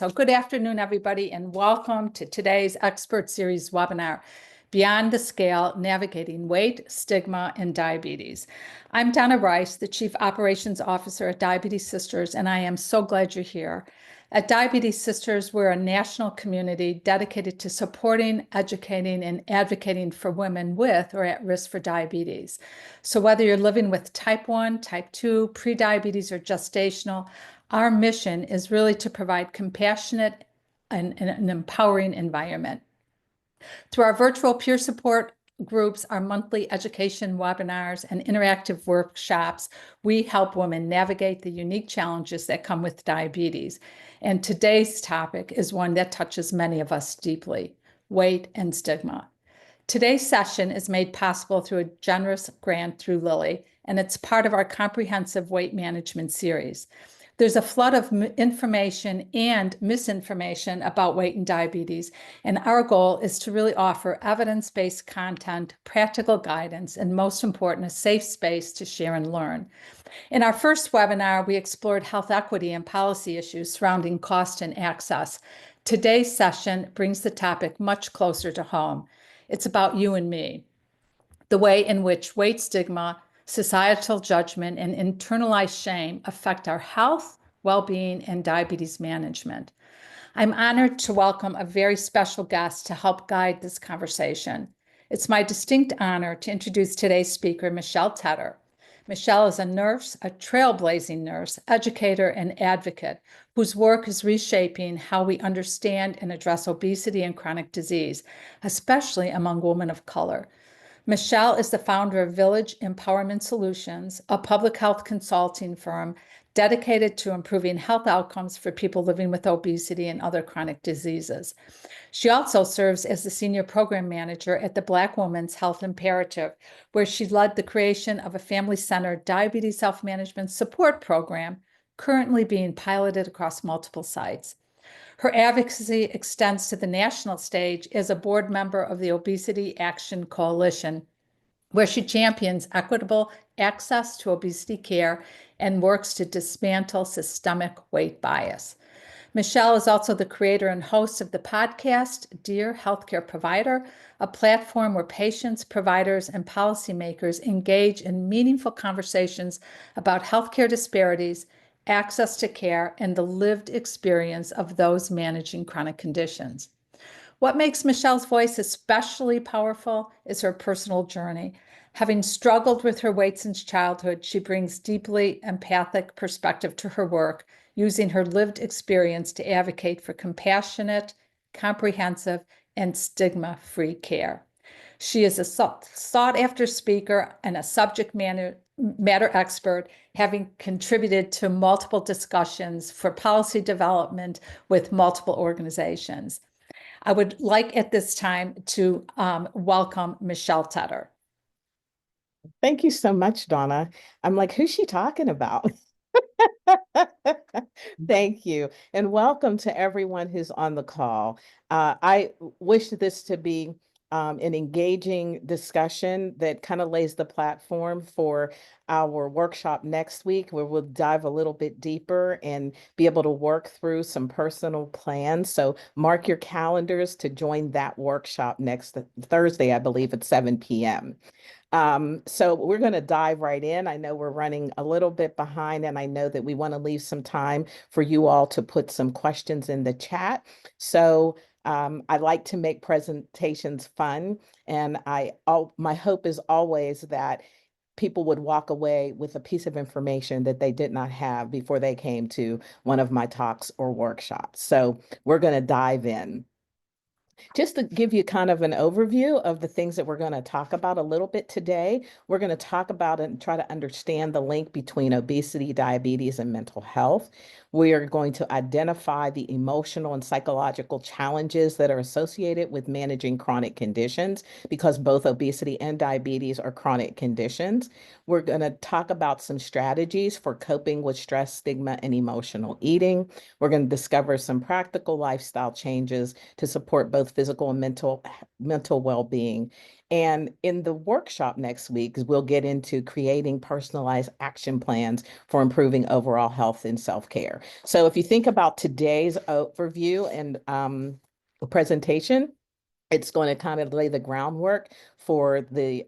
So good afternoon, everybody, and welcome to today's Expert Series webinar, Beyond the Scale, Navigating Weight, Stigma, and Diabetes. I'm Donna Rice, the Chief Operations Officer at Diabetes Sisters, and I am so glad you're here. At Diabetes Sisters, we're a national community dedicated to supporting, educating, and advocating for women with or at risk for diabetes. So whether you're living with type 1, type 2, prediabetes, or gestational, our mission is really to provide compassionate and an empowering environment. Through our virtual peer support groups, our monthly education webinars, and interactive workshops, we help women navigate the unique challenges that come with diabetes. And today's topic is one that touches many of us deeply: weight and stigma. Today's session is made possible through a generous grant through Lilly, and it's part of our comprehensive weight management series. There's a flood of information and misinformation about weight and diabetes, and our goal is to really offer evidence-based content, practical guidance, and most important, a safe space to share and learn. In our first webinar, we explored health equity and policy issues surrounding cost and access. Today's session brings the topic much closer to home. It's about you and me, the way in which weight stigma, societal judgment, and internalized shame affect our health, well-being, and diabetes management. I'm honored to welcome a very special guest to help guide this conversation. It's my distinct honor to introduce today's speaker, Michelle Tedder. Michelle is a nurse, a trailblazing nurse, educator, and advocate whose work is reshaping how we understand and address obesity and chronic disease, especially among women of color. Michelle is the founder of Village Empowerment Solutions, a public health consulting firm dedicated to improving health outcomes for people living with obesity and other chronic diseases. She also serves as the senior program manager at the Black Women's Health Imperative, where she led the creation of a family-centered diabetes self-management support program currently being piloted across multiple sites. Her advocacy extends to the national stage as a board member of the Obesity Action Coalition, where she champions equitable access to obesity care and works to dismantle systemic weight bias. Michelle is also the creator and host of the podcast, Dear Healthcare Provider, a platform where patients, providers, and policymakers engage in meaningful conversations about healthcare disparities, access to care, and the lived experience of those managing chronic conditions. What makes Michelle's voice especially powerful is her personal journey. Having struggled with her weight since childhood, she brings deeply empathic perspective to her work, using her lived experience to advocate for compassionate, comprehensive, and stigma-free care. She is a sought-after speaker and a subject matter expert, having contributed to multiple discussions for policy development with multiple organizations. I would like at this time to welcome Michelle Tedder. Thank you so much, Donna. I'm like, who's she talking about? Thank you. And welcome to everyone who's on the call. I wish this to be an engaging discussion that kind of lays the platform for our workshop next week, where we'll dive a little bit deeper and be able to work through some personal plans. So mark your calendars to join that workshop next Thursday, I believe, at 7 p.m. So we're going to dive right in. I know we're running a little bit behind, and I know that we want to leave some time for you all to put some questions in the chat. So I like to make presentations fun, and my hope is always that people would walk away with a piece of information that they did not have before they came to one of my talks or workshops. So we're going to dive in. Just to give you kind of an overview of the things that we're going to talk about a little bit today, we're going to talk about and try to understand the link between obesity, diabetes, and mental health. We are going to identify the emotional and psychological challenges that are associated with managing chronic conditions, because both obesity and diabetes are chronic conditions. We're going to talk about some strategies for coping with stress, stigma, and emotional eating. We're going to discover some practical lifestyle changes to support both both physical and mental well-being. And in the workshop next week, we'll get into creating personalized action plans for improving overall health and self-care. So if you think about today's overview and presentation, it's going to kind of lay the groundwork for the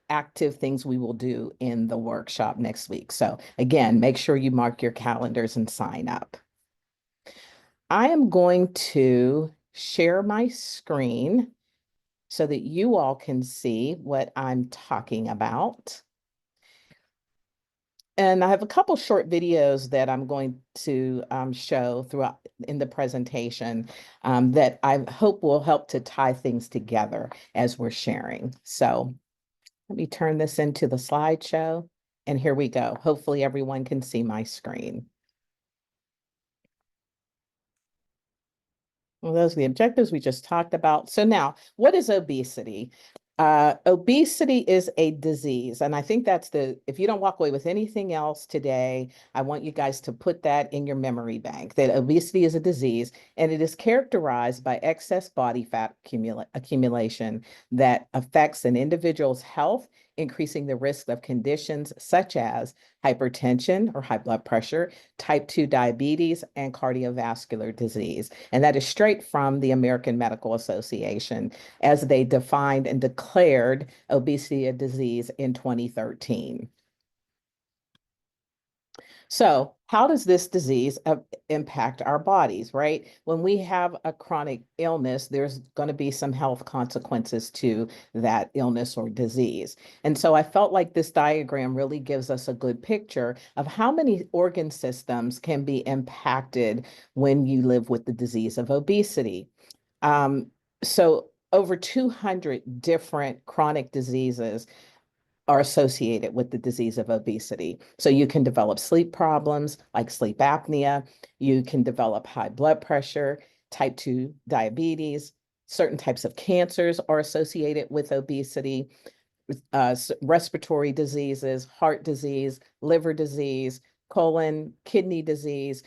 active things we will do in the workshop next week. So again, make sure you mark your calendars and sign up. I am going to share my screen so that you all can see what I'm talking about. And I have a couple short videos that I'm going to show throughout in the presentation that I hope will help to tie things together as we're sharing. So let me turn this into the slideshow, and here we go. Hopefully everyone can see my screen. Well, those are the objectives we just talked about. So now, what is obesity? Obesity is a disease. And I think if you don't walk away with anything else today, I want you guys to put that in your memory bank, that obesity is a disease, and it is characterized by excess body fat accumulation that affects an individual's health, increasing the risk of conditions such as hypertension or high blood pressure, type 2 diabetes, and cardiovascular disease. And that is straight from the American Medical Association as they defined and declared obesity a disease in 2013. So how does this disease impact our bodies, right? When we have a chronic illness, there's going to be some health consequences to that illness or disease. And so I felt like this diagram really gives us a good picture of how many organ systems can be impacted when you live with the disease of obesity. So over 200 different chronic diseases are associated with the disease of obesity. So you can develop sleep problems like sleep apnea, you can develop high blood pressure, type 2 diabetes, certain types of cancers are associated with obesity, respiratory diseases, heart disease, liver disease, colon, kidney disease.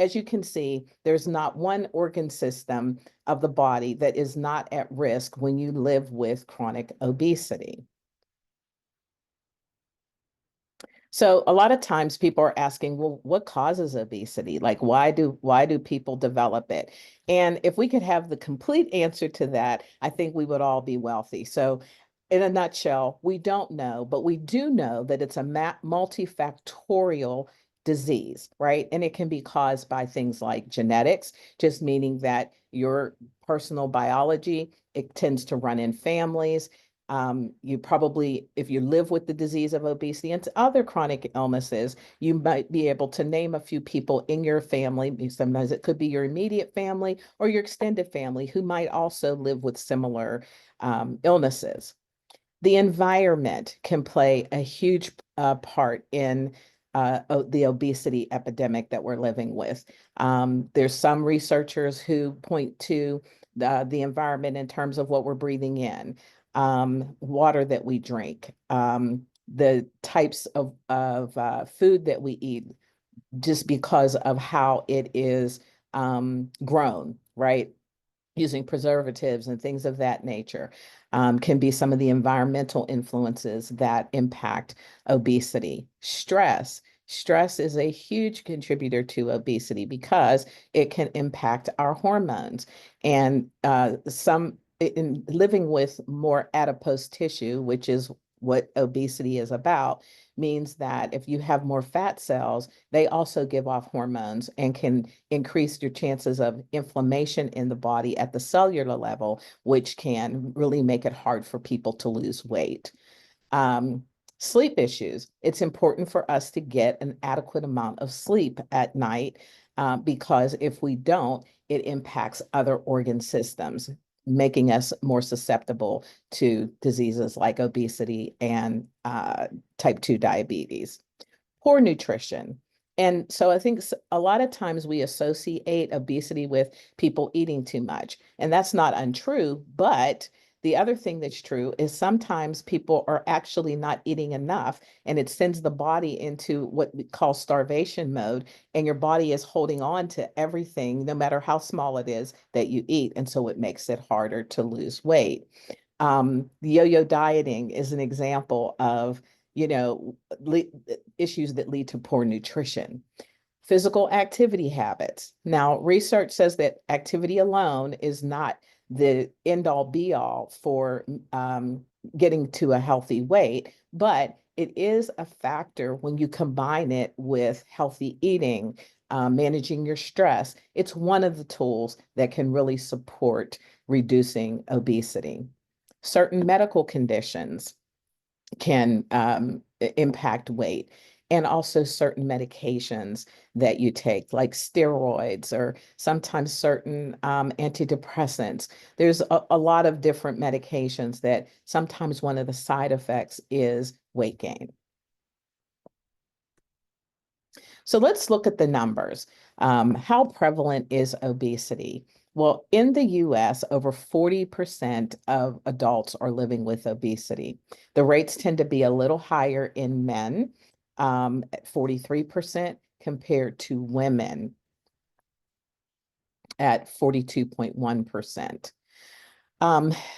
As you can see, there's not one organ system of the body that is not at risk when you live with chronic obesity. So a lot of times people are asking, well, what causes obesity? Like, why do people develop it? And if we could have the complete answer to that, I think we would all be wealthy. So in a nutshell, we don't know, but we do know that it's a multifactorial disease, right? And it can be caused by things like genetics, just meaning that your personal biology, it tends to run in families. You probably, if you live with the disease of obesity and other chronic illnesses, you might be able to name a few people in your family. Sometimes it could be your immediate family or your extended family who might also live with similar illnesses. The environment can play a huge part in the obesity epidemic that we're living with. There's some researchers who point to the environment in terms of what we're breathing in, water that we drink, the types of food that we eat, just because of how it is grown, right? Using preservatives and things of that nature can be some of the environmental influences that impact obesity. Stress is a huge contributor to obesity because it can impact our hormones. And in living with more adipose tissue, which is what obesity is about, means that if you have more fat cells, they also give off hormones and can increase your chances of inflammation in the body at the cellular level, which can really make it hard for people to lose weight. Sleep issues. It's important for us to get an adequate amount of sleep at night because if we don't, it impacts other organ systems, making us more susceptible to diseases like obesity and type 2 diabetes. Poor nutrition. And so I think a lot of times we associate obesity with people eating too much. And that's not untrue, but the other thing that's true is sometimes people are actually not eating enough, and it sends the body into what we call starvation mode, and your body is holding on to everything, no matter how small it is, that you eat. And so it makes it harder to lose weight. The yo-yo dieting is an example of, issues that lead to poor nutrition. Physical activity habits. Now, research says that activity alone is not the end all be all for getting to a healthy weight, but it is a factor when you combine it with healthy eating, managing your stress. It's one of the tools that can really support reducing obesity. Certain medical conditions can impact weight, and also certain medications that you take, like steroids or sometimes certain antidepressants. There's a lot of different medications that sometimes one of the side effects is weight gain. So let's look at the numbers. How prevalent is obesity? Well, in the US, over 40% of adults are living with obesity. The rates tend to be a little higher in men, at 43%, compared to women at 42.1%.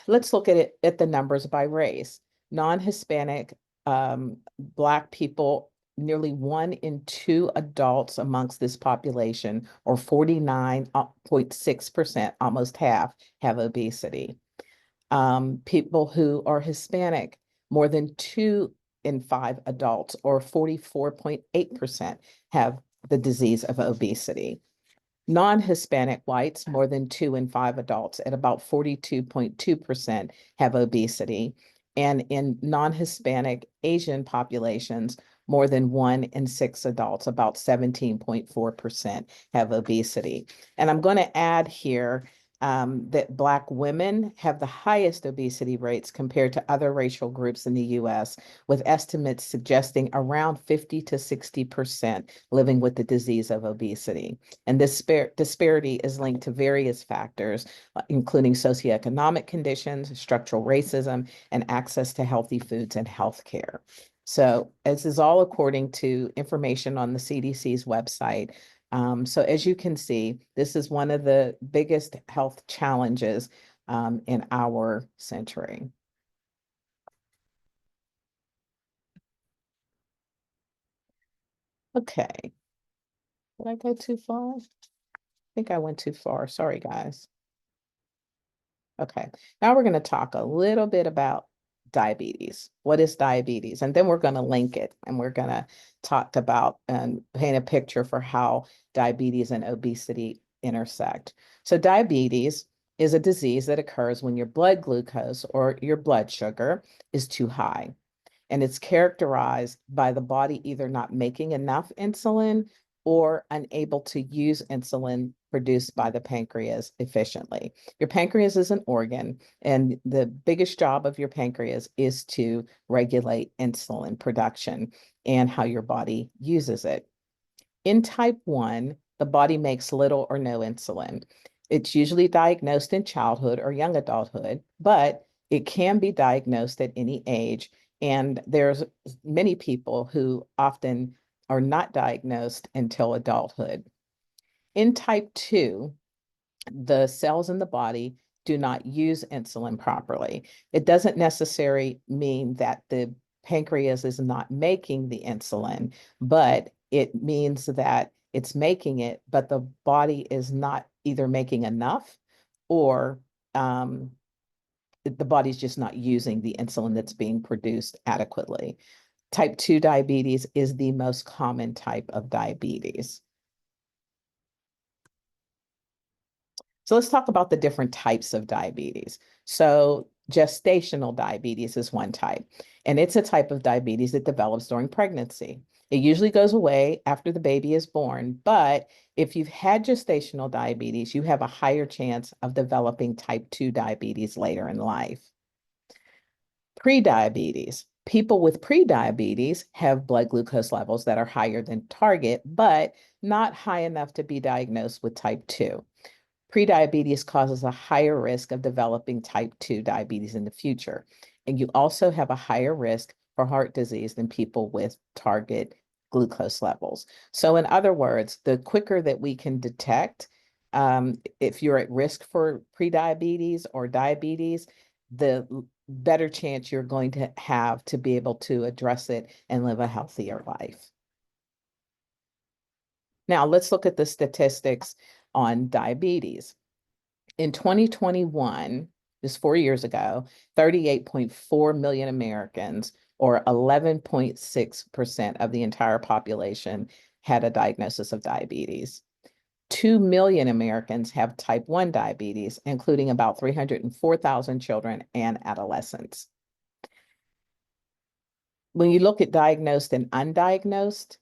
Let's look at it at the numbers by race. Non-Hispanic, Black people, nearly 1 in 2 adults amongst this population, or 49.6%, almost half, have obesity. People who are Hispanic, more than 2 in 5 adults, or 44.8%, have the disease of obesity. Non-Hispanic whites, more than 2 in 5 adults, at about 42.2%, have obesity. And in non-Hispanic Asian populations, more than 1 in 6 adults, about 17.4%, have obesity. And I'm going to add here that Black women have the highest obesity rates compared to other racial groups in the US, with estimates suggesting around 50 to 60% living with the disease of obesity. And this disparity is linked to various factors, including socioeconomic conditions, structural racism, and access to healthy foods and healthcare. So this is all according to information on the CDC's website. So as you can see, this is one of the biggest health challenges in our century. Okay. Did I go too far? I think I went too far. Sorry, guys. Okay. Now we're going to talk a little bit about diabetes. What is diabetes? And then we're going to link it, and we're going to talk about and paint a picture for how diabetes and obesity intersect. So diabetes is a disease that occurs when your blood glucose, or your blood sugar, is too high. And it's characterized by the body either not making enough insulin or unable to use insulin produced by the pancreas efficiently. Your pancreas is an organ, and the biggest job of your pancreas is to regulate insulin production and how your body uses it. In type 1, the body makes little or no insulin. It's usually diagnosed in childhood or young adulthood, but it can be diagnosed at any age. And there's many people who often are not diagnosed until adulthood. In type 2, the cells in the body do not use insulin properly. It doesn't necessarily mean that the pancreas is not making the insulin, but it means that it's making it, but the body is not either making enough, or the body's just not using the insulin that's being produced adequately. Type 2 diabetes is the most common type of diabetes. So let's talk about the different types of diabetes. So gestational diabetes is one type, and it's a type of diabetes that develops during pregnancy. It usually goes away after the baby is born, but if you've had gestational diabetes, you have a higher chance of developing type 2 diabetes later in life. Prediabetes. People with prediabetes have blood glucose levels that are higher than target, but not high enough to be diagnosed with type 2. Prediabetes causes a higher risk of developing type 2 diabetes in the future. And you also have a higher risk for heart disease than people with target glucose levels. So in other words, the quicker that we can detect if you're at risk for prediabetes or diabetes, the better chance you're going to have to be able to address it and live a healthier life. Now, let's look at the statistics on diabetes. In 2021, just 4 years ago, 38.4 million Americans, or 11.6% of the entire population, had a diagnosis of diabetes. 2 million Americans have type 1 diabetes, including about 304,000 children and adolescents. When you look at diagnosed and undiagnosed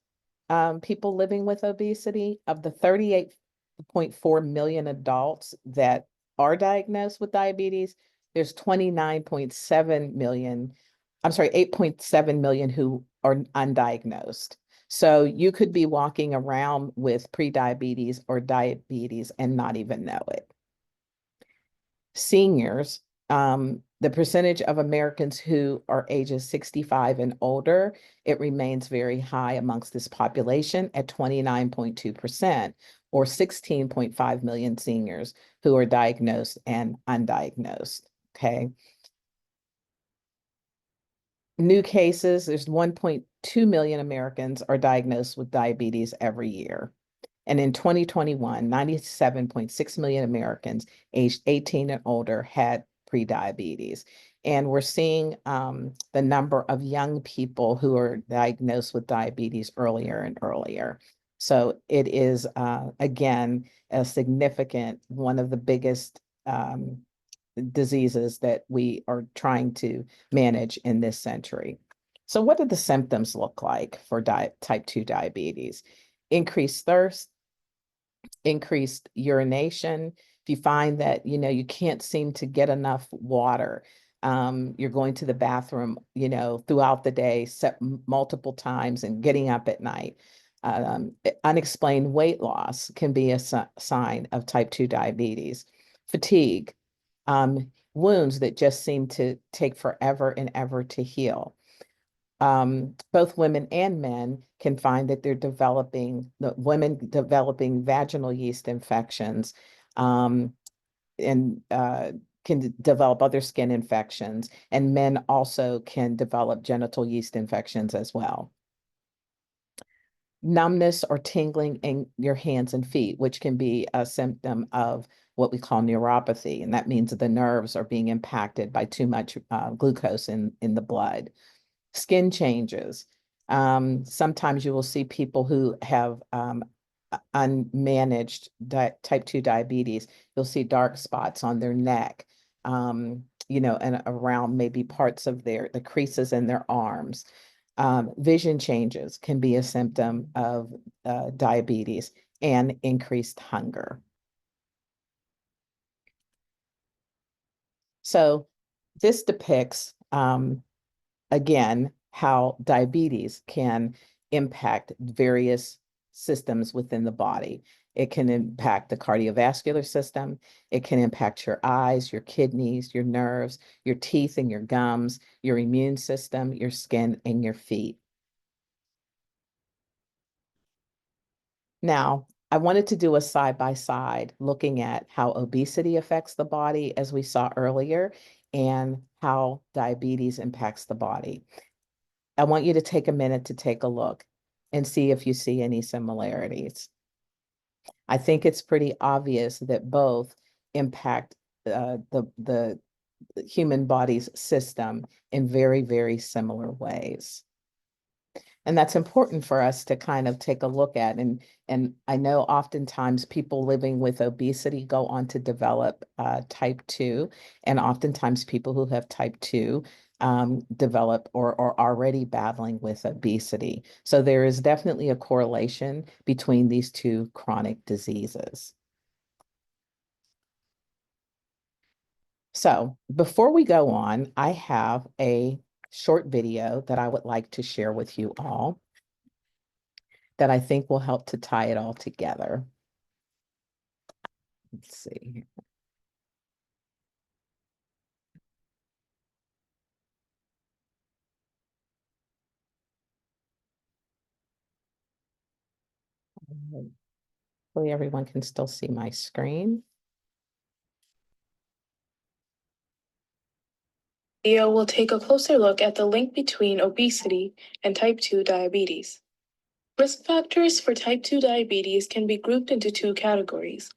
people living with obesity, of the 38.4 million adults that are diagnosed with diabetes, there's 29.7 million, I'm sorry, 8.7 million who are undiagnosed. So you could be walking around with prediabetes or diabetes and not even know it. Seniors, the percentage of Americans who are ages 65 and older, it remains very high amongst this population at 29.2%, or 16.5 million seniors who are diagnosed and undiagnosed, okay? New cases, there's 1.2 million Americans are diagnosed with diabetes every year. And in 2021, 97.6 million Americans aged 18 and older had prediabetes. And we're seeing the number of young people who are diagnosed with diabetes earlier and earlier. So it is, again, a significant, one of the biggest diseases that we are trying to manage in this century. So what do the symptoms look like for type 2 diabetes? Increased thirst, increased urination. If you find that, you can't seem to get enough water, you're going to the bathroom, throughout the day, multiple times and getting up at night. Unexplained weight loss can be a sign of type 2 diabetes. Fatigue, wounds that just seem to take forever and ever to heal. Both women and men can find that they're women developing vaginal yeast infections, and can develop other skin infections, and men also can develop genital yeast infections as well. Numbness or tingling in your hands and feet, which can be a symptom of what we call neuropathy, and that means that the nerves are being impacted by too much glucose in the blood. Skin changes. Sometimes you will see people who have unmanaged type 2 diabetes. You'll see dark spots on their neck, and around maybe parts of the creases in their arms. Vision changes can be a symptom of diabetes, and increased hunger. So this depicts, again, how diabetes can impact various systems within the body. It can impact the cardiovascular system. It can impact your eyes, your kidneys, your nerves, your teeth and your gums, your immune system, your skin, and your feet. Now, I wanted to do a side-by-side looking at how obesity affects the body, as we saw earlier, and how diabetes impacts the body. I want you to take a minute to take a look and see if you see any similarities. I think it's pretty obvious that both impact the human body's system in very, very similar ways. And that's important for us to kind of take a look at. And I know oftentimes people living with obesity go on to develop type 2, and oftentimes people who have type 2 develop or are already battling with obesity. So there is definitely a correlation between these two chronic diseases. So before we go on, I have a short video that I would like to share with you all that I think will help to tie it all together. Let's see. Hopefully everyone can still see my screen. Video will take a closer look at the link between obesity and type 2 diabetes. Risk factors for type 2 diabetes can be grouped into two categories: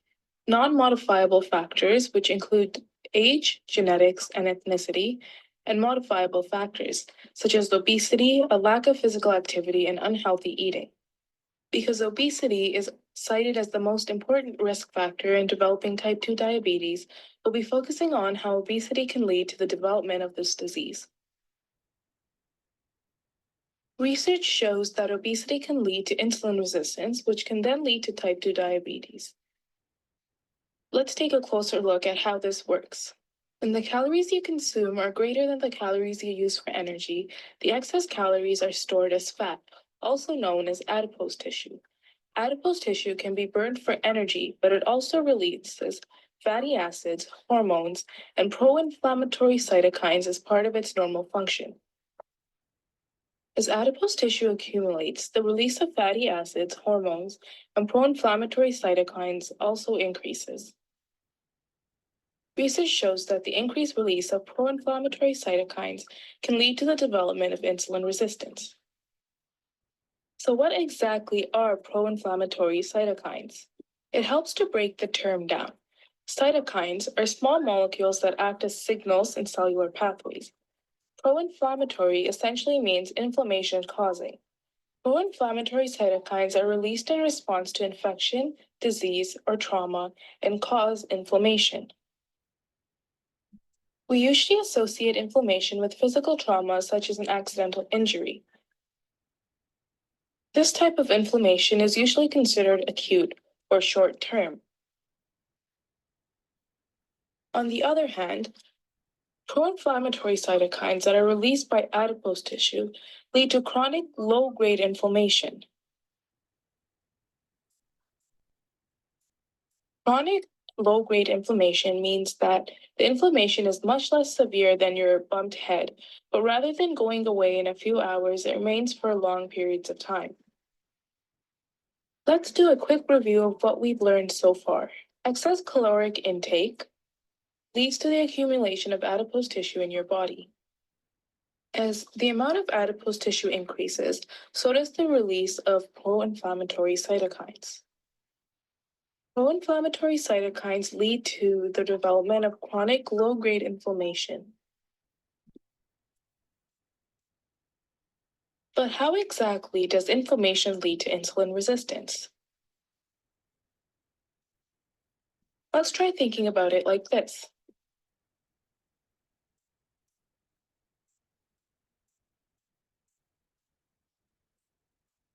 non-modifiable factors, which include age, genetics, and ethnicity, and modifiable factors, such as obesity, a lack of physical activity, and unhealthy eating. Because obesity is cited as the most important risk factor in developing type 2 diabetes, we'll be focusing on how obesity can lead to the development of this disease. Research shows that obesity can lead to insulin resistance, which can then lead to type 2 diabetes. Let's take a closer look at how this works. When the calories you consume are greater than the calories you use for energy, the excess calories are stored as fat, also known as adipose tissue. Adipose tissue can be burned for energy, but it also releases fatty acids, hormones, and pro-inflammatory cytokines as part of its normal function. As adipose tissue accumulates, the release of fatty acids, hormones, and pro-inflammatory cytokines also increases. Research shows that the increased release of pro-inflammatory cytokines can lead to the development of insulin resistance. So what exactly are pro-inflammatory cytokines? It helps to break the term down. Cytokines are small molecules that act as signals in cellular pathways. Pro-inflammatory essentially means inflammation causing. Pro-inflammatory cytokines are released in response to infection, disease, or trauma and cause inflammation. We usually associate inflammation with physical trauma such as an accidental injury. This type of inflammation is usually considered acute or short-term. On the other hand, pro-inflammatory cytokines that are released by adipose tissue lead to chronic low-grade inflammation. Chronic low-grade inflammation means that the inflammation is much less severe than your bumped head, but rather than going away in a few hours, it remains for long periods of time. Let's do a quick review of what we've learned so far. Excess caloric intake leads to the accumulation of adipose tissue in your body. As the amount of adipose tissue increases, so does the release of pro-inflammatory cytokines. Pro-inflammatory cytokines lead to the development of chronic low-grade inflammation. But how exactly does inflammation lead to insulin resistance? Let's try thinking about it like this.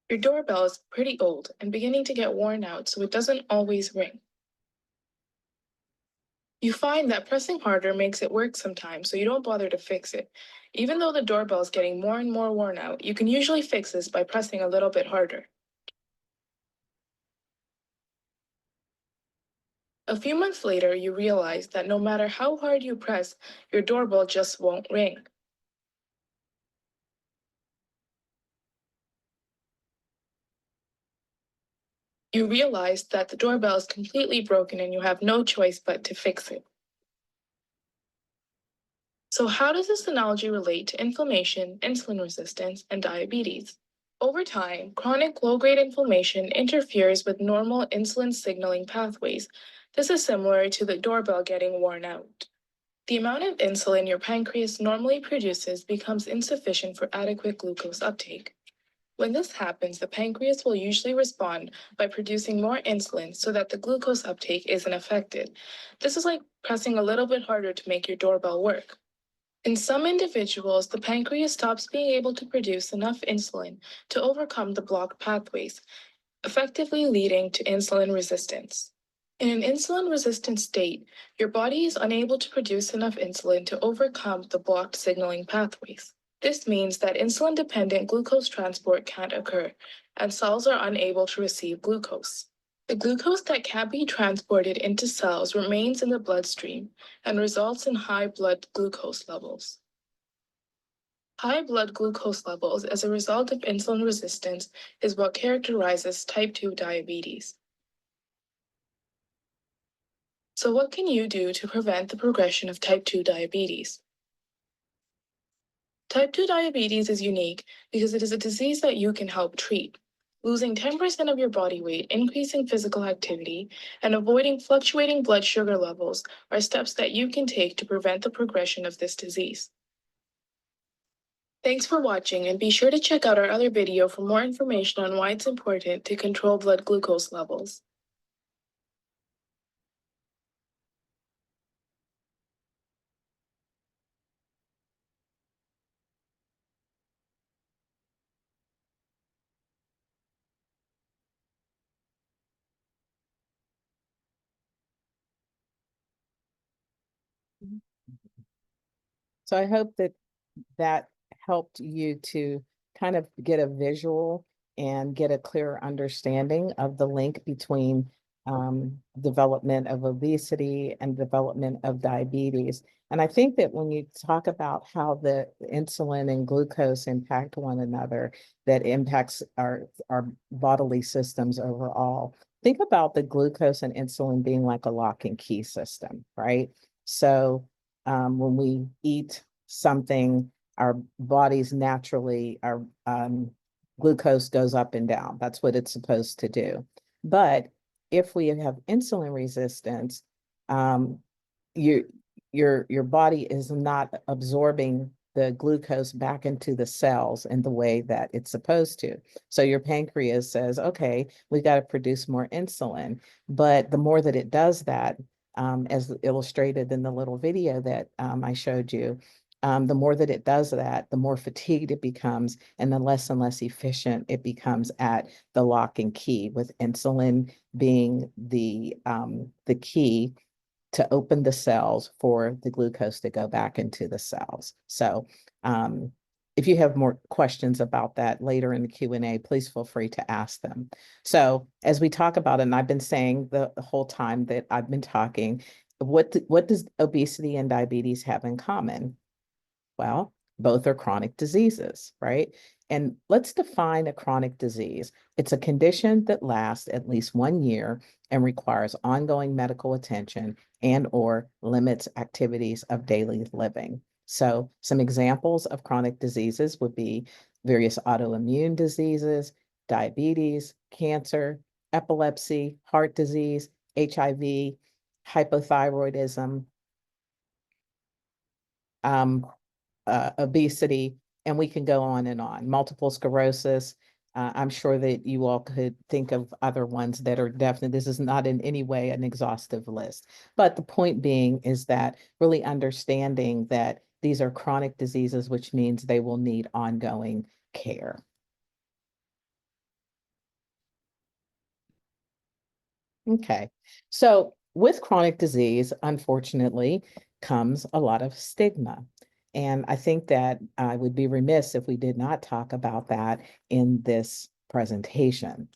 Your doorbell is pretty old and beginning to get worn out, so it doesn't always ring. You find that pressing harder makes it work sometimes, so you don't bother to fix it. Even though the doorbell is getting more and more worn out, you can usually fix this by pressing a little bit harder. A few months later, you realize that no matter how hard you press, your doorbell just won't ring. You realize that the doorbell is completely broken and you have no choice but to fix it. So how does this analogy relate to inflammation, insulin resistance, and diabetes? Over time, chronic low-grade inflammation interferes with normal insulin signaling pathways. This is similar to the doorbell getting worn out. The amount of insulin your pancreas normally produces becomes insufficient for adequate glucose uptake. When this happens, the pancreas will usually respond by producing more insulin so that the glucose uptake isn't affected. This is like pressing a little bit harder to make your doorbell work. In some individuals, the pancreas stops being able to produce enough insulin to overcome the blocked pathways, effectively leading to insulin resistance. In an insulin-resistant state, your body is unable to produce enough insulin to overcome the blocked signaling pathways. This means that insulin-dependent glucose transport can't occur, and cells are unable to receive glucose. The glucose that can't be transported into cells remains in the bloodstream and results in high blood glucose levels. High blood glucose levels as a result of insulin resistance is what characterizes type 2 diabetes. So what can you do to prevent the progression of type 2 diabetes? Type 2 diabetes is unique because it is a disease that you can help treat. Losing 10% of your body weight, increasing physical activity, and avoiding fluctuating blood sugar levels are steps that you can take to prevent the progression of this disease. Thanks for watching, and be sure to check out our other video for more information on why it's important to control blood glucose levels. So I hope that that helped you to kind of get a visual and get a clearer understanding of the link between development of obesity and development of diabetes. And I think that when you talk about how the insulin and glucose impact one another, that impacts our bodily systems overall. Think about the glucose and insulin being like a lock and key system, right? So when we eat something, our bodies naturally, our glucose goes up and down. That's what it's supposed to do. But if we have insulin resistance, um, you, your body is not absorbing the glucose back into the cells in the way that it's supposed to. So your pancreas says, okay, we got to produce more insulin. But the more that it does that, as illustrated in the little video that I showed you, the more that it does that, the more fatigued it becomes, and the less and less efficient it becomes at the lock and key, with insulin being the key to open the cells for the glucose to go back into the cells. So if you have more questions about that later in the Q&A, please feel free to ask them. So as we talk about it, and I've been saying the whole time that I've been talking, what does obesity and diabetes have in common? Well, both are chronic diseases, right? And let's define a chronic disease. It's a condition that lasts at least 1 year and requires ongoing medical attention and or limits activities of daily living. So some examples of chronic diseases would be various autoimmune diseases, diabetes, cancer, epilepsy, heart disease, HIV, hypothyroidism, obesity, and we can go on and on. Multiple sclerosis. I'm sure that you all could think of other ones that are definitely, this is not in any way an exhaustive list. But the point being is that really understanding that these are chronic diseases, which means they will need ongoing care. Okay, so with chronic disease, unfortunately, comes a lot of stigma. And I think that I would be remiss if we did not talk about that in this presentation.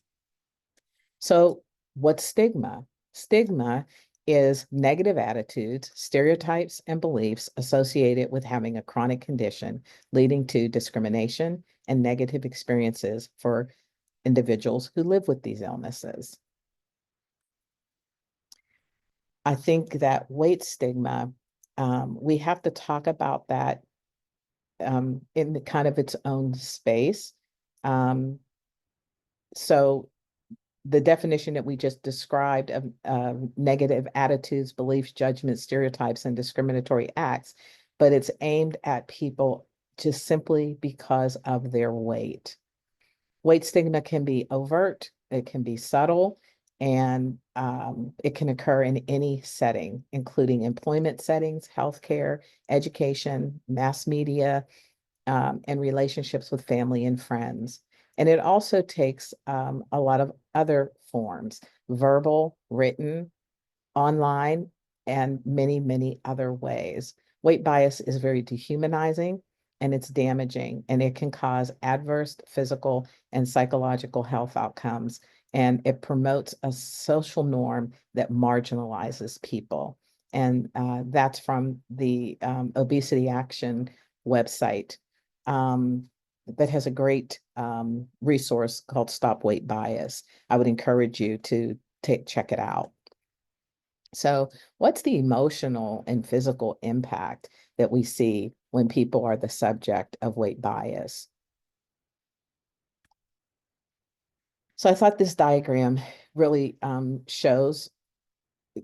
So what's stigma? Stigma is negative attitudes, stereotypes, and beliefs associated with having a chronic condition, leading to discrimination and negative experiences for individuals who live with these illnesses. I think that weight stigma, we have to talk about that in the kind of its own space. So the definition that we just described of negative attitudes, beliefs, judgments, stereotypes, and discriminatory acts, but it's aimed at people just simply because of their weight. Weight stigma can be overt, it can be subtle, and it can occur in any setting, including employment settings, healthcare, education, mass media, and relationships with family and friends. And it also takes a lot of other forms: verbal, written, online, and many, many other ways. Weight bias is very dehumanizing. and it's damaging, and it can cause adverse physical and psychological health outcomes. And it promotes a social norm that marginalizes people. And that's from the Obesity Action website that has a great resource called Stop Weight Bias. I would encourage you to check it out. So, what's the emotional and physical impact that we see when people are the subject of weight bias? So, I thought this diagram really shows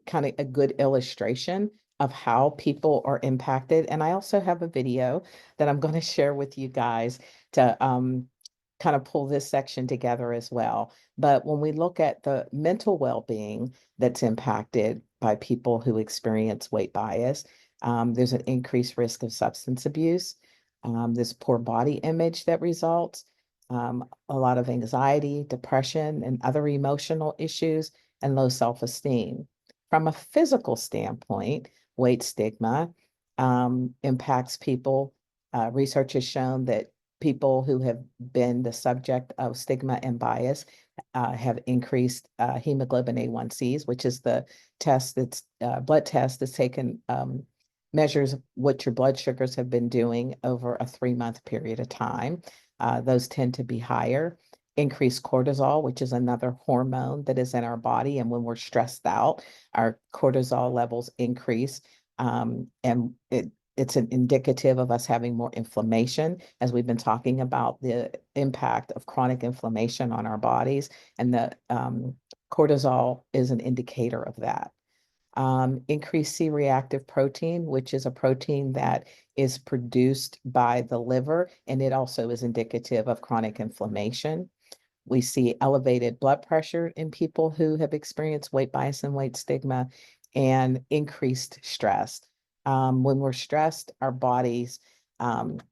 kind of a good illustration of how people are impacted. And I also have a video that I'm going to share with you guys to kind of pull this section together as well. But when we look at the mental well-being that's impacted by people who experience weight bias, there's an increased risk of substance abuse. There's poor body image that results, a lot of anxiety, depression, and other emotional issues, and low self-esteem. From a physical standpoint, weight stigma impacts people. Research has shown that people who have been the subject of stigma and bias have increased hemoglobin A1Cs, which is the test that's blood test that's taken measures what your blood sugars have been doing over a 3-month period of time. Those tend to be higher. Increased cortisol, which is another hormone that is in our body. And when we're stressed out, our cortisol levels increase. And it's an indicative of us having more inflammation, as we've been talking about the impact of chronic inflammation on our bodies. And the cortisol is an indicator of that. Increased C-reactive protein, which is a protein that is produced by the liver, and it also is indicative of chronic inflammation. We see elevated blood pressure in people who have experienced weight bias and weight stigma, and increased stress. When we're stressed, our bodies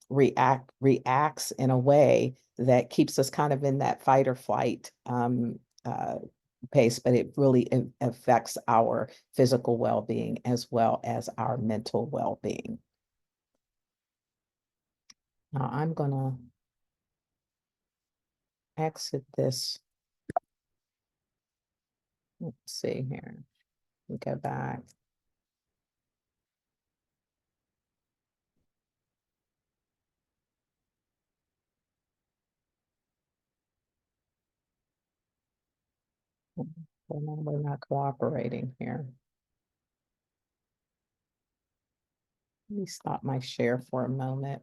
reacts in a way that keeps us kind of in that fight or flight pace, but it really affects our physical well-being as well as our mental well-being. Now I'm gonna exit this. Let's see here. We go back. We're not cooperating here. Let me stop my share for a moment.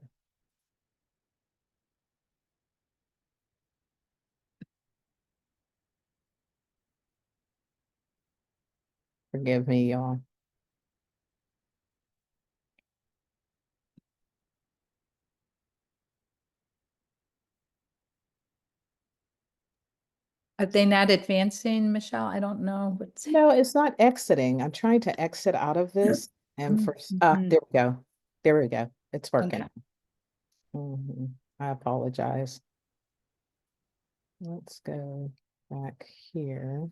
Forgive me, y'all. Are they not advancing, Michelle? I don't know what's. No, it's not exiting. I'm trying to exit out of this. And Mhm. there we go. There we go. It's working. Okay. I apologize. Let's go back here.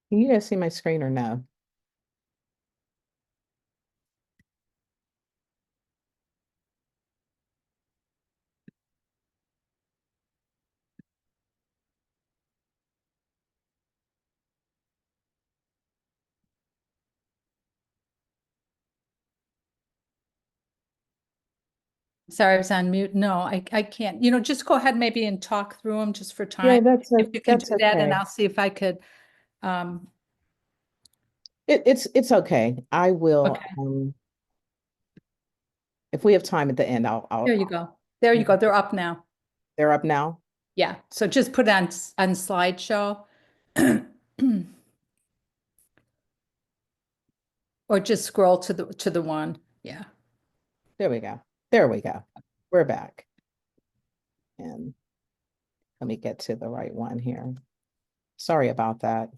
Can you guys see my screen or no? Sorry, I was on mute. No, I can't. Just go ahead maybe and talk through them just for Yeah, time. If you can do that, and okay. I'll see if I could. Um, It's okay. I will, okay, if we have time at the end, there you go. There you go. They're up now. They're up now. Yeah. So just put it on slideshow. Or just scroll to the one. Yeah. There we go. There we go. We're back. And let me get to the right one here. Sorry about that.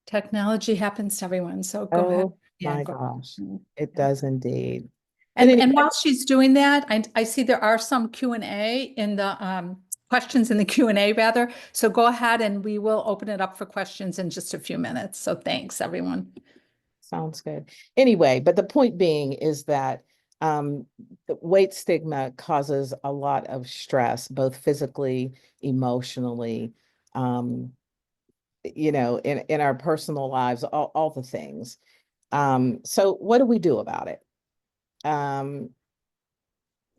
Technology happens to everyone, so go ahead. Oh Yeah, my go. gosh, Mm, it yeah. does indeed. And while she's doing that, I see there are some Q&A in the questions in the Q&A rather. So go ahead and we will open it up for questions in just a few minutes. So thanks, everyone. Sounds good. Anyway, but the point being is that the weight stigma causes a lot of stress, both physically, emotionally, in our personal lives, all the things. So what do we do about it? The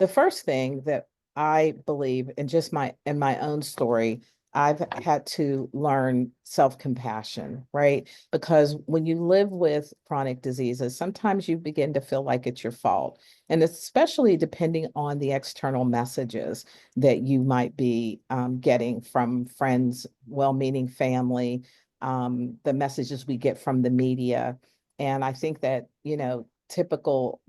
first thing that I believe in my own story, I've had to learn self-compassion, right? Because when you live with chronic diseases, sometimes you begin to feel like it's your fault. And especially depending on the external messages that you might be getting from friends, well-meaning family, the messages we get from the media. And I think that, typical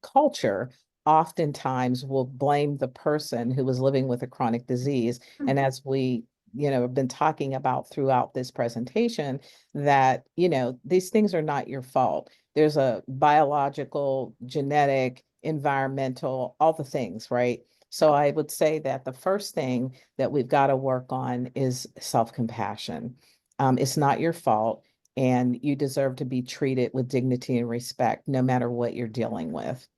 culture oftentimes will blame the person who was living with a chronic disease. And as we, have been talking about throughout this presentation, that, these things are not your fault. There's a biological, genetic, environmental, all the things, right? So I would say that the first thing that we've got to work on is self-compassion. It's not your fault, and you deserve to be treated with dignity and respect, no matter what you're dealing with.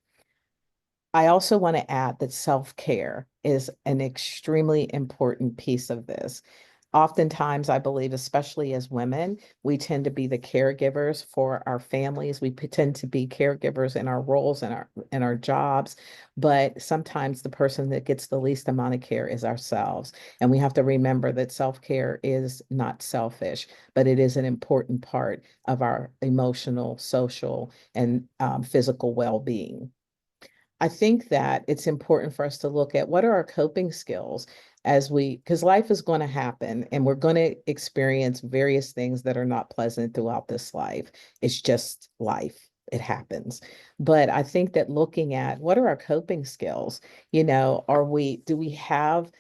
I also want to add that self-care is an extremely important piece of this. Oftentimes, I believe, especially as women, we tend to be the caregivers for our families. We tend to be caregivers in our roles and our jobs, but sometimes the person that gets the least amount of care is ourselves. And we have to remember that self-care is not selfish, but it is an important part of our emotional, social, and physical well-being. I think that it's important for us to look at what are our coping skills because life is going to happen and we're going to experience various things that are not pleasant throughout this life. It's just life. It happens. But I think that looking at what are our coping skills, do we have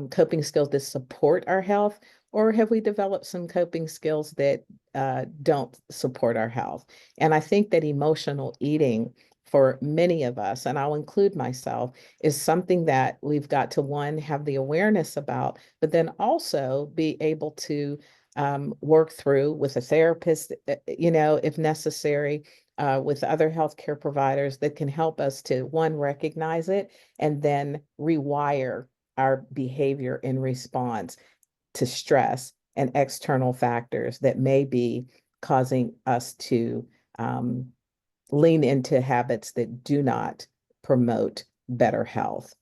coping skills that support our health, or have we developed some coping skills that don't support our health? And I think that emotional eating for many of us, and I'll include myself, is something that we've got to, one, have the awareness about, but then also be able to work through with a therapist, if necessary, with other healthcare providers that can help us to, one, recognize it and then rewire our behavior in response to stress and external factors that may be causing us to lean into habits that do not promote better health.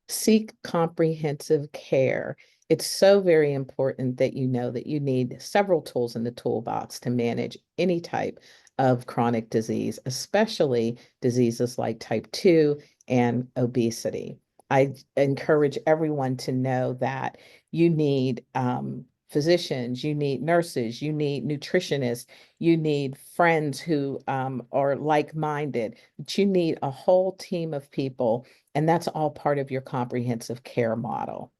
Seek comprehensive care. It's so very important that you know that you need several tools in the toolbox to manage any type of chronic disease, especially diseases like type 2 and obesity. I encourage everyone to know that you need physicians, you need nurses, you need nutritionists, you need friends who are like-minded, but you need a whole team of people, and that's all part of your comprehensive care model.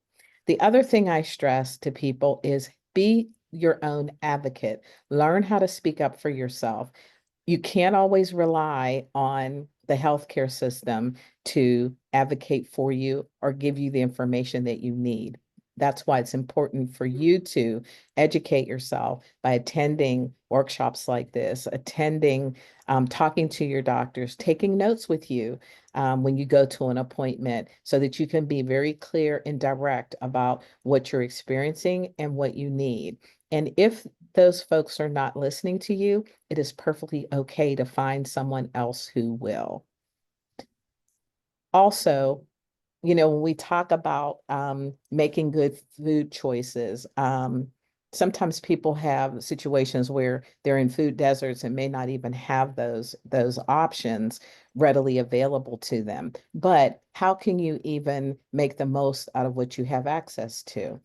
The other thing I stress to people is be your own advocate. Learn how to speak up for yourself. You can't always rely on the healthcare system to advocate for you or give you the information that you need. That's why it's important for you to educate yourself by attending workshops like this, talking to your doctors, taking notes with you when you go to an appointment so that you can be very clear and direct about what you're experiencing and what you need. And if those folks are not listening to you, it is perfectly okay to find someone else who will. Also, when we talk about making good food choices, sometimes people have situations where they're in food deserts and may not even have those options readily available to them. But how can you even make the most out of what you have access to?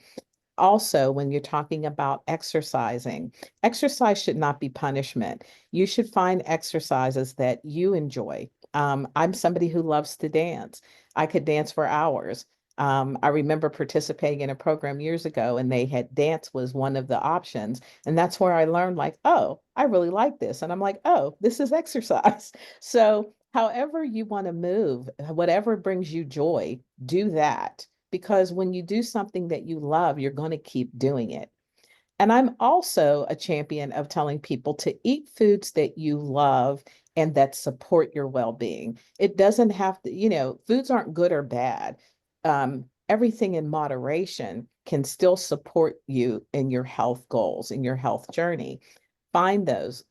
Also, when you're talking about exercising, exercise should not be punishment. You should find exercises that you enjoy. I'm somebody who loves to dance. I could dance for hours. I remember participating in a program years ago, and they had dance was one of the options. And that's where I learned, like, oh, I really like this. And I'm like, oh, this is exercise. So, however you want to move, whatever brings you joy, do that. Because when you do something that you love, you're going to keep doing it. And I'm also a champion of telling people to eat foods that you love and that support your well-being. It doesn't have to, foods aren't good or bad. Everything in moderation can still support you in your health goals, in your health journey. Find those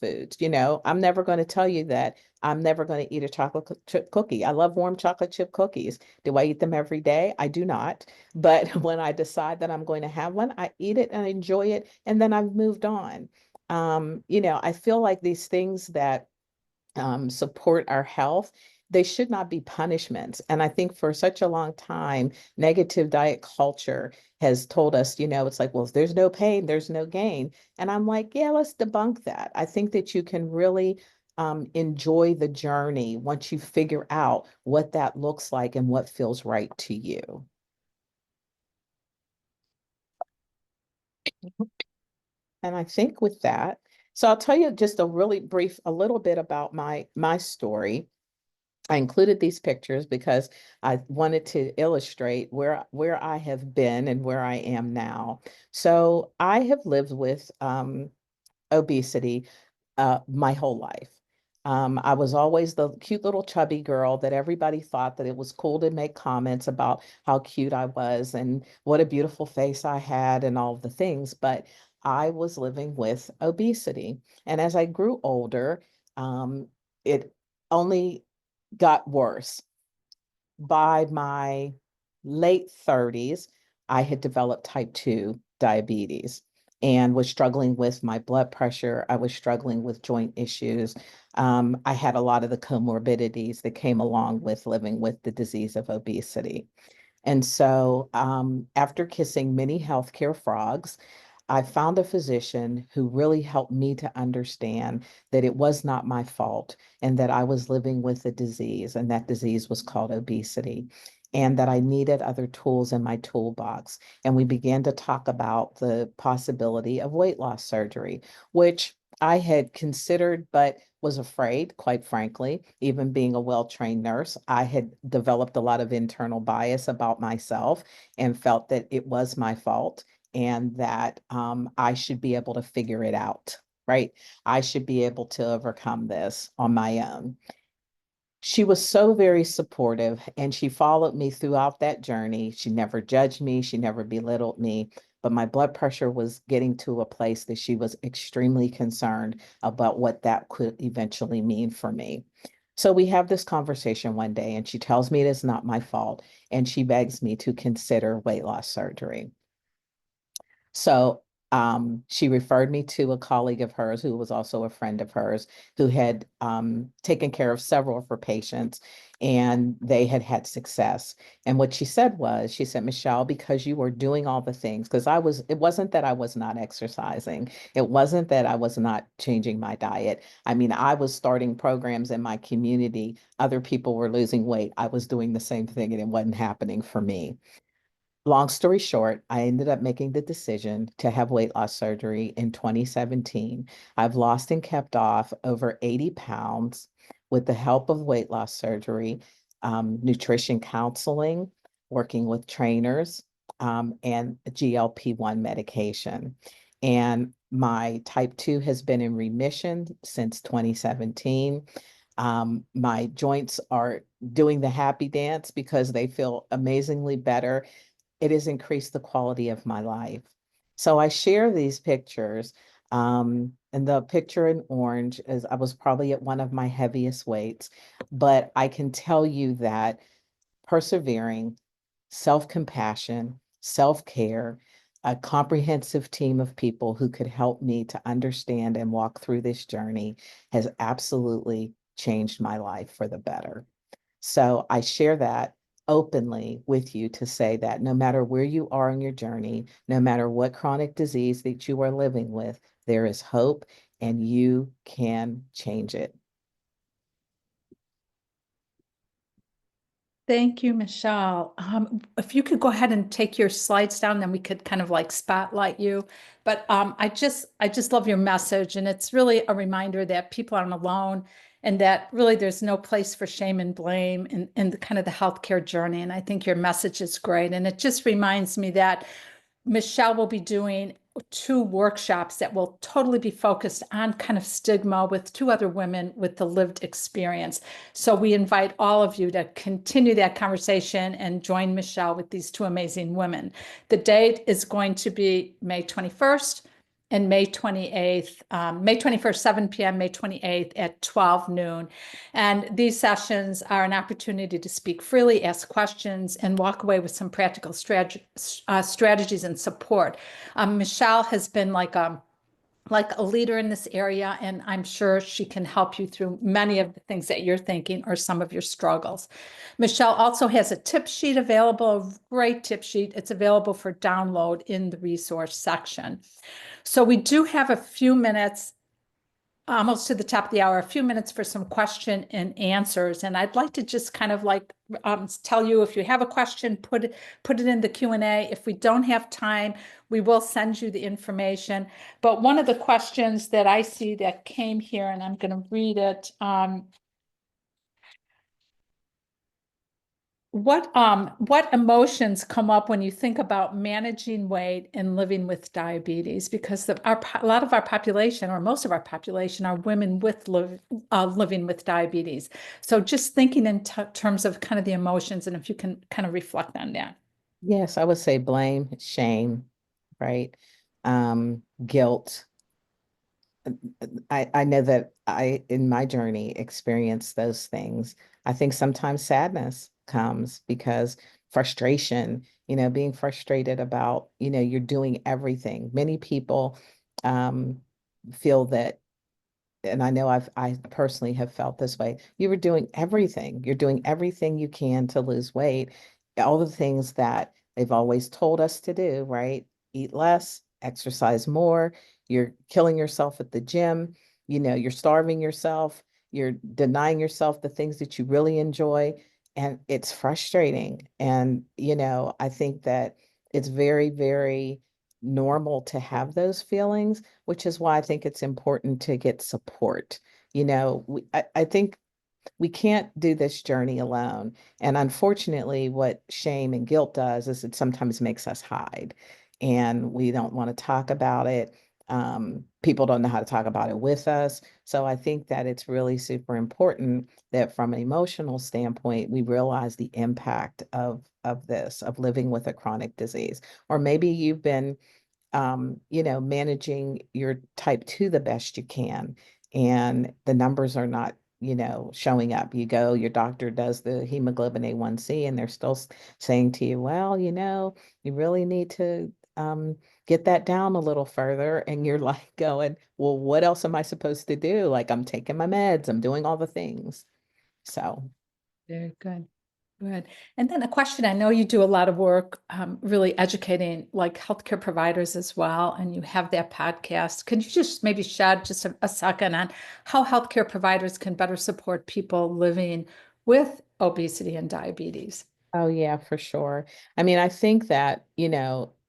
foods. I'm never going to tell you that I'm never going to eat a chocolate chip cookie. I love warm chocolate chip cookies. Do I eat them every day? I do not. But when I decide that I'm going to have one, I eat it and I enjoy it, and then I've moved on. I feel like these things that support our health, they should not be punishments. And I think for such a long time, negative diet culture has told us, it's like, well, if there's no pain, there's no gain. And I'm like, yeah, let's debunk that. I think that you can really enjoy the journey once you figure out what that looks like and what feels right to you. And I think with that, so I'll tell you just a little bit about my story. I included these pictures because I wanted to illustrate where I have been and where I am now. So I have lived with obesity my whole life. I was always the cute little chubby girl that everybody thought that it was cool to make comments about how cute I was and what a beautiful face I had and all the things. But I was living with obesity. And as I grew older, it only got worse. By my late 30s, I had developed type 2 diabetes and was struggling with my blood pressure. I was struggling with joint issues. I had a lot of the comorbidities that came along with living with the disease of obesity. And so, after kissing many healthcare frogs, I found a physician who really helped me to understand that it was not my fault and that I was living with a disease, and that disease was called obesity, and that I needed other tools in my toolbox. And we began to talk about the possibility of weight loss surgery, which I had considered, but was afraid, quite frankly. Even being a well-trained nurse, I had developed a lot of internal bias about myself and felt that it was my fault and that I should be able to figure it out, right? I should be able to overcome this on my own. She was so very supportive and she followed me throughout that journey. She never judged me, she never belittled me, but my blood pressure was getting to a place that she was extremely concerned about what that could eventually mean for me. So we have this conversation one day and she tells me it is not my fault and she begs me to consider weight loss surgery. So she referred me to a colleague of hers who was also a friend of hers who had taken care of several of her patients and they had had success. And what she said was, she said, Michelle, because you were doing all the things, because it wasn't that I was not exercising. It wasn't that I was not changing my diet. I mean, I was starting programs in my community. Other people were losing weight. I was doing the same thing and it wasn't happening for me. Long story short, I ended up making the decision to have weight loss surgery in 2017. I've lost and kept off over 80 pounds with the help of weight loss surgery, nutrition counseling, working with trainers, and GLP-1 medication. And my type 2 has been in remission since 2017. My joints are doing the happy dance because they feel amazingly better. It has increased the quality of my life. So I share these pictures. And the picture in orange is I was probably at one of my heaviest weights, but I can tell you that persevering, self-compassion, self-care, a comprehensive team of people who could help me to understand and walk through this journey has absolutely changed my life for the better. So I share that openly with you to say that no matter where you are in your journey, no matter what chronic disease that you are living with, there is hope and you can change it. Thank you, Michelle. If you could go ahead and take your slides down, then we could kind of like spotlight you. But I just love your message, and it's really a reminder that people aren't alone, and that really there's no place for shame and blame in the kind of the healthcare journey. And I think your message is great, and it just reminds me that Michelle will be doing 2 workshops that will totally be focused on kind of stigma with 2 other women with the lived experience. So we invite all of you to continue that conversation and join Michelle with these 2 amazing women. The date is going to be May 21st and May 28th, May 21st, 7 p.m., May 28th at 12 noon. And these sessions are an opportunity to speak freely, ask questions, and walk away with some practical strategies and support. Michelle has been like a leader in this area, and I'm sure she can help you through many of the things that you're thinking or some of your struggles. Michelle also has a tip sheet available, a great tip sheet. It's available for download in the resource section. So we do have a few minutes, almost to the top of the hour, a few minutes for some question and answers. And I'd like to just kind of like tell you, if you have a question, put it in the Q&A. If we don't have time, we will send you the information. But one of the questions that I see that came here, and I'm going to read it. What emotions come up when you think about managing weight and living with diabetes? Because a lot of our population, or most of our population, are women with living with diabetes. So just thinking in terms of kind of the emotions, and if you can kind of reflect on that. Yes, I would say blame, shame, right? Guilt. I know that I, in my journey, experienced those things. I think sometimes sadness comes because frustration, being frustrated about, you're doing everything. Many people um, feel that, and I know I personally have felt this way. You were doing everything. You're doing everything you can to lose weight. All the things that they've always told us to do, right? Eat less, exercise more. You're killing yourself at the gym. You're starving yourself. You're denying yourself the things that you really enjoy. And it's frustrating. And, I think that it's very, very normal to have those feelings, which is why I think it's important to get support. I think we can't do this journey alone. And unfortunately, what shame and guilt does is it sometimes makes us hide and we don't want to talk about it. People don't know how to talk about it with us. So I think that it's really super important that from an emotional standpoint, we realize the impact of this, of living with a chronic disease. Or maybe you've been managing your type 2 the best you can, and the numbers are not, showing up. Your doctor does the hemoglobin A1C, and they're still saying to you, well, you really need to get that down a little further. And you're like going, well, what else am I supposed to do? Like, I'm taking my meds, I'm doing all the things. So. Very good. Good. And then a question, I know you do a lot of work really educating like healthcare providers as well, and you have that podcast. Could you just maybe shed just a second on how healthcare providers can better support people living with obesity and diabetes? Oh, yeah, for sure. I mean, I think that,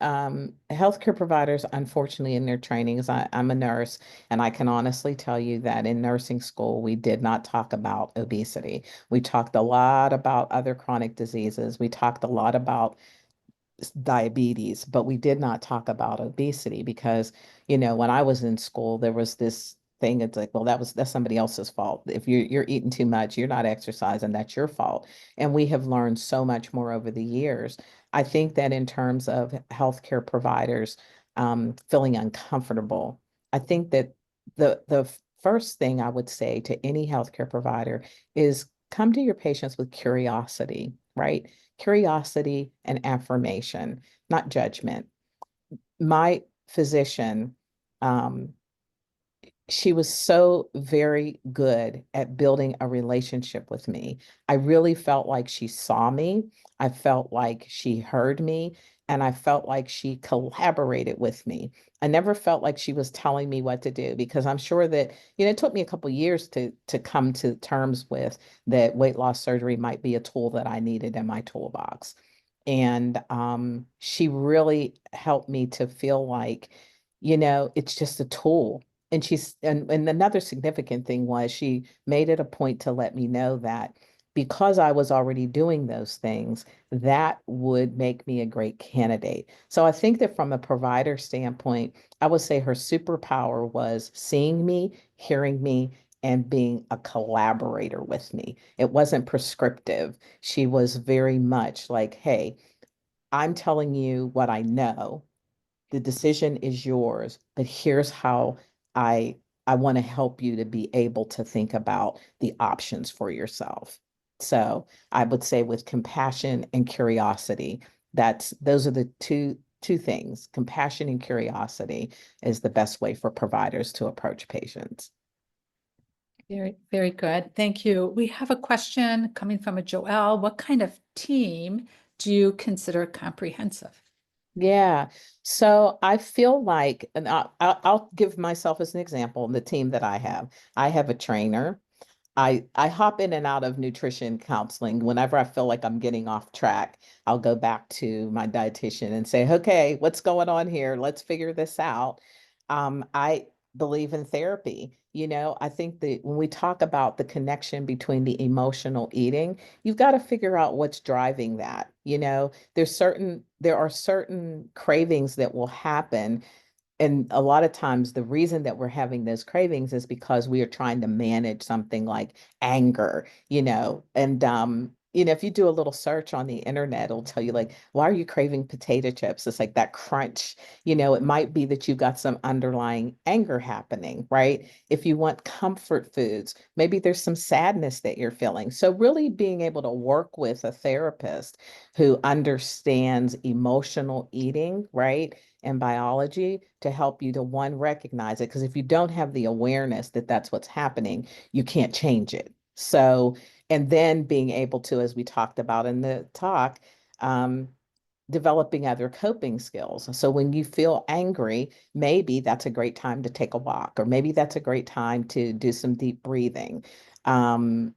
healthcare providers, unfortunately, in their trainings, I'm a nurse, and I can honestly tell you that in nursing school, we did not talk about obesity. We talked a lot about other chronic diseases. We talked a lot about diabetes, but we did not talk about obesity because, when I was in school, there was this thing. It's like, well, that's somebody else's fault. If you're eating too much, you're not exercising, that's your fault. And we have learned so much more over the years. I think that in terms of healthcare providers feeling uncomfortable, I think that the first thing I would say to any healthcare provider is come to your patients with curiosity, right? Curiosity and affirmation, not judgment. My physician, um, She was so very good at building a relationship with me. I really felt like she saw me. I felt like she heard me, and I felt like she collaborated with me. I never felt like she was telling me what to do because I'm sure that, it took me a couple years to come to terms with that weight loss surgery might be a tool that I needed in my toolbox. And she really helped me to feel like, it's just a tool. And another significant thing was she made it a point to let me know that because I was already doing those things, that would make me a great candidate. So I think that from a provider standpoint, I would say her superpower was seeing me, hearing me, and being a collaborator with me. It wasn't prescriptive. She was very much like, hey, I'm telling you what I know. The decision is yours, but here's how I I want to help you to be able to think about the options for yourself. So I would say with compassion and curiosity, those are the two things. Compassion and curiosity is the best way for providers to approach patients. Very, very good. Thank you. We have a question coming from a Joelle. What kind of team do you consider comprehensive? Yeah. So I feel like, and I'll give myself as an example, the team that I have. I have a trainer. I hop in and out of nutrition counseling. Whenever I feel like I'm getting off track, I'll go back to my dietitian and say, okay, what's going on here? Let's figure this out. I believe in therapy. I think that when we talk about the connection between the emotional eating, you've got to figure out what's driving that. There are certain cravings that will happen, and a lot of times the reason that we're having those cravings is because we are trying to manage something like anger, and if you do a little search on the internet, it'll tell you like, why are you craving potato chips? It's like that crunch. It might be that you've got some underlying anger happening, right? If you want comfort foods, maybe there's some sadness that you're feeling. So really being able to work with a therapist who understands emotional eating, right? And biology to help you to one, recognize it. Because if you don't have the awareness that that's what's happening, you can't change it. So, and then being able to, as we talked about in the talk, um, developing other coping skills. So when you feel angry, maybe that's a great time to take a walk, or maybe that's a great time to do some deep breathing. Um,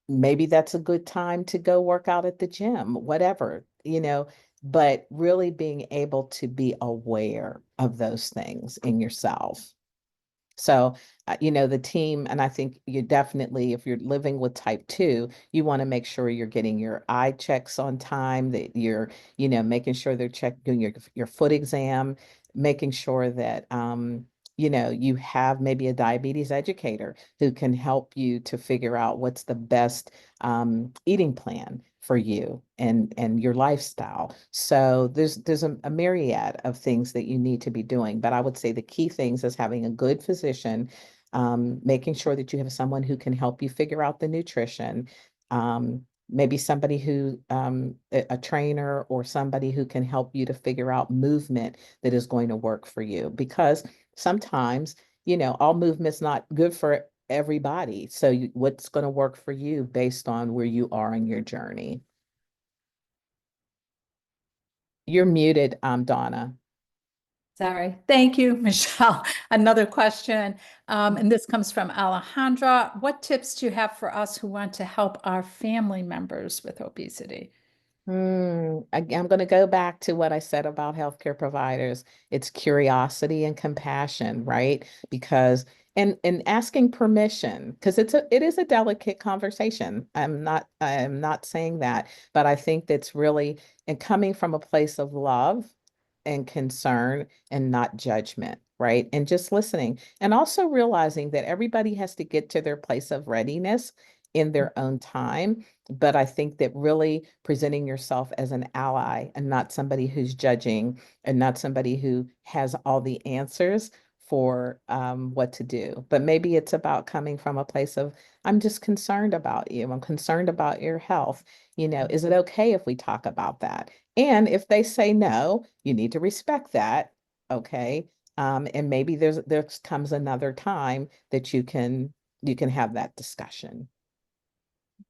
Maybe that's a good time to go work out at the gym, whatever, but really being able to be aware of those things in yourself. So, the team, and I think you definitely, if you're living with type 2, you want to make sure you're getting your eye checks on time, that you're, making sure they're doing your foot exam, making sure that, you have maybe a diabetes educator who can help you to figure out what's the best eating plan for you and your lifestyle. So there's a myriad of things that you need to be doing, but I would say the key things is having a good physician, making sure that you have someone who can help you figure out the nutrition, maybe somebody who a trainer or somebody who can help you to figure out movement that is going to work for you, because sometimes all movement's not good for everybody. So what's going to work for you based on where you are in your journey. You're muted, Donna. Sorry. Thank you, Michelle. Another question, and this comes from Alejandra. What tips do you have for us who want to help our family members with obesity? I'm going to go back to what I said about healthcare providers. It's curiosity and compassion, right? Because and asking permission, because it is a delicate conversation. I'm not saying that, but I think that's really, and coming from a place of love and concern and not judgment, right? And just listening, and also realizing that everybody has to get to their place of readiness in their own time. But I think that really presenting yourself as an ally and not somebody who's judging, and not somebody who has all the answers for what to do. But maybe it's about coming from a place of, I'm just concerned about you. I'm concerned about your health. Is it okay if we talk about that? And if they say no, you need to respect that. Okay. And maybe there comes another time that you can have that discussion.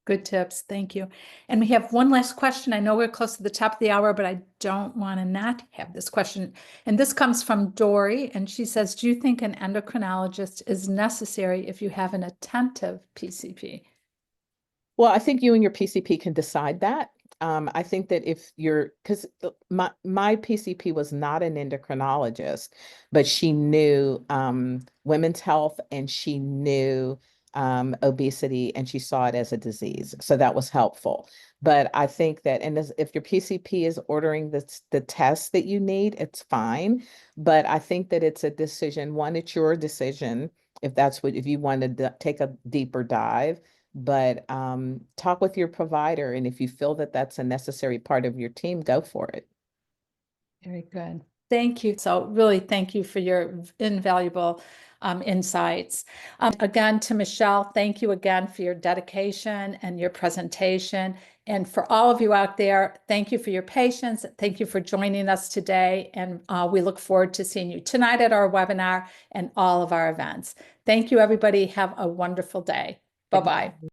Good tips. Thank you. And we have one last question. I know we're close to the top of the hour, but I don't want to not have this question. And this comes from Dory, and she says, do you think an endocrinologist is necessary if you have an attentive PCP? Well, I think you and your PCP can decide that. I think that if you're, because my PCP was not an endocrinologist, but she knew women's health, and she knew obesity, and she saw it as a disease. So that was helpful. But I think that, and if your PCP is ordering the tests that you need, it's fine. But I think that it's a decision. One, it's your decision if you want to take a deeper dive. But talk with your provider, and if you feel that that's a necessary part of your team, go for it. Very good. Thank you. So really, thank you for your invaluable insights. Again, to Michelle, thank you again for your dedication and your presentation. And for all of you out there, thank you for your patience. Thank you for joining us today. And we look forward to seeing you tonight at our webinar and all of our events. Thank you, everybody. Have a wonderful day. Bye-bye.